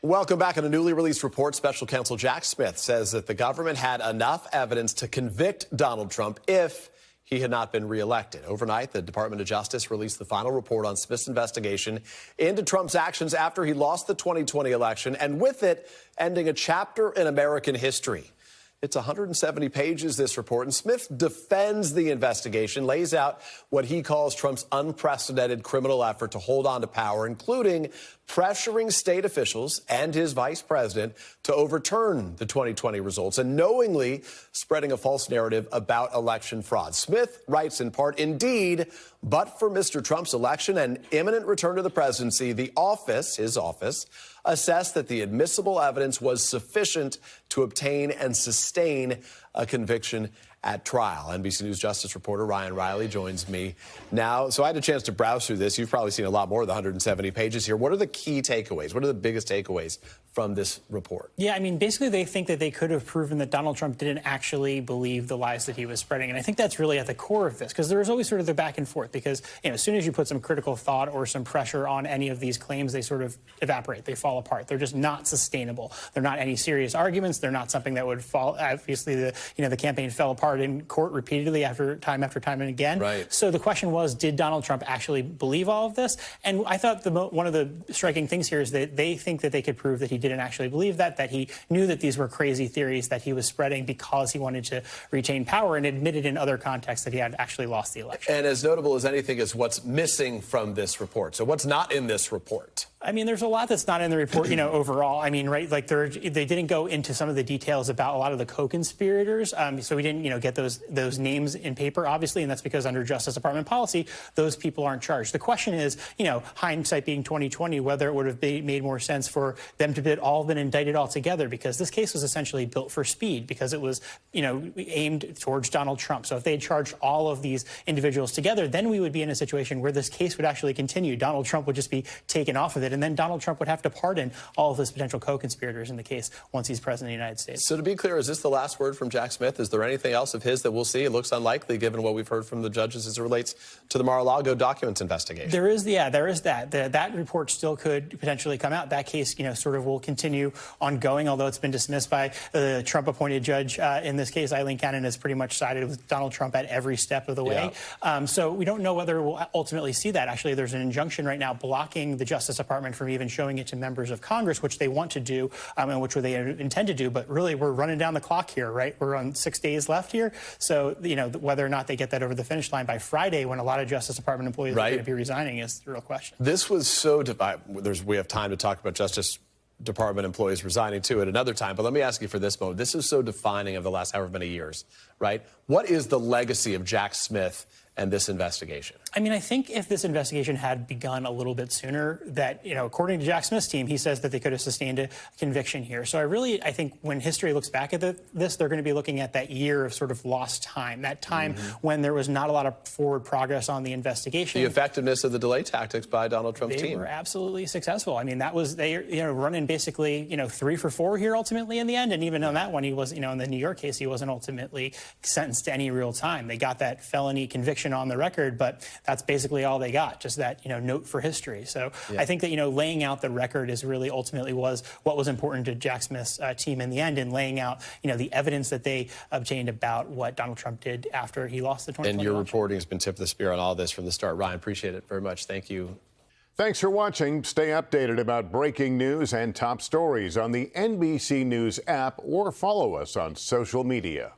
Welcome back. In a newly released report, Special Counsel Jack Smith says that the government had enough evidence to convict Donald Trump if he had not been reelected. Overnight, the Department of Justice released the final report on Smith's investigation into Trump's actions after he lost the 2020 election, and with it, ending a chapter in American history. It's 170 pages, this report, and Smith defends the investigation, lays out what he calls Trump's unprecedented criminal effort to hold on to power, including pressuring state officials and his vice president to overturn the 2020 results and knowingly spreading a false narrative about election fraud. Smith writes in part, indeed, but for Mr. Trump's election and imminent return to the presidency, the office, his office, assessed that the admissible evidence was sufficient to obtain and sustain a conviction at trial. NBC News Justice reporter Reilly joins me now. So I had a chance to browse through this. You've probably seen a lot more of the 170 pages here. What are the key takeaways? What are the biggest takeaways from this report? Yeah, I mean, basically they think that they could have proven that Donald Trump didn't actually believe the lies that he was spreading. And I think that's really at the core of this, because there was always sort of the back and forth, because, you know, as soon as you put some critical thought or some pressure on any of these claims, they sort of evaporate. They fall apart. They're just not sustainable. They're not any serious arguments. They're not something that would fall. Obviously, the campaign fell apart in court repeatedly after time and again. Right. So the question was, did Donald Trump actually believe all of this? And I thought one of the striking things here is that they think that they could prove that he didn't actually believe that he knew that these were crazy theories that he was spreading because he wanted to retain power, and admitted in other contexts that he had actually lost the election. And as notable as anything is what's missing from this report. So what's not in this report? I mean, there's a lot that's not in the report, you know, overall. I mean, right, like they didn't go into some of the details about a lot of the co-conspirators. So we didn't, you know, get those names in paper, obviously, and that's because under Justice Department policy, those people aren't charged. The question is, you know, hindsight being 2020, whether it would have made more sense for them to have all been indicted all together, because this case was essentially built for speed, because it was, you know, aimed towards Donald Trump. So if they had charged all of these individuals together, then we would be in a situation where this case would actually continue. Donald Trump would just be taken off of it, and then Donald Trump would have to pardon all of his potential co-conspirators in the case once he's president of the United States. So to be clear, is this the last word from Jack Smith? Is there anything else of his that we'll see? It looks unlikely given what we've heard from the judges as it relates to the Mar-a-Lago documents investigation. There is that. That report still could potentially come out. That case, you know, sort of will continue ongoing, although it's been dismissed by the Trump-appointed judge in this case. Eileen Cannon has pretty much sided with Donald Trump at every step of the way. Yeah. So we don't know whether we'll ultimately see that. Actually, there's an injunction right now blocking the Justice Department from even showing it to members of Congress, which they want to do and which they intend to do. But really, we're running down the clock here, right? We're on 6 days left here. So, you know, whether or not they get that over the finish line by Friday, when a lot of Justice Department employees are going to be resigning, is the real question. This was so we have time to talk about Justice Department employees resigning too at another time, but let me ask you for this moment. This is so defining of the last however many years, right? What is the legacy of Jack Smith and this investigation? I mean, I think if this investigation had begun a little bit sooner, that, you know, according to Jack Smith's team, he says that they could have sustained a conviction here. So I think when history looks back at this, they're going to be looking at that year of sort of lost time, that time when there was not a lot of forward progress on the investigation. The effectiveness of the delay tactics by Donald Trump's team. They were absolutely successful. I mean, that was, running basically, 3 for 4 here ultimately in the end. And even on that one, he was, in the New York case, he wasn't ultimately sentenced to any real time. They got that felony conviction on the record, but that's basically all they got, just that, note for history. So I think that, laying out the record is really ultimately was what was important to Jack Smith's team in the end, and laying out, the evidence that they obtained about what Donald Trump did after he lost the 2020 election. And your reporting has been tip of the spear on all this from the start. Ryan, appreciate it very much. Thank you. Thanks for watching. Stay updated about breaking news and top stories on the NBC News app, or follow us on social media.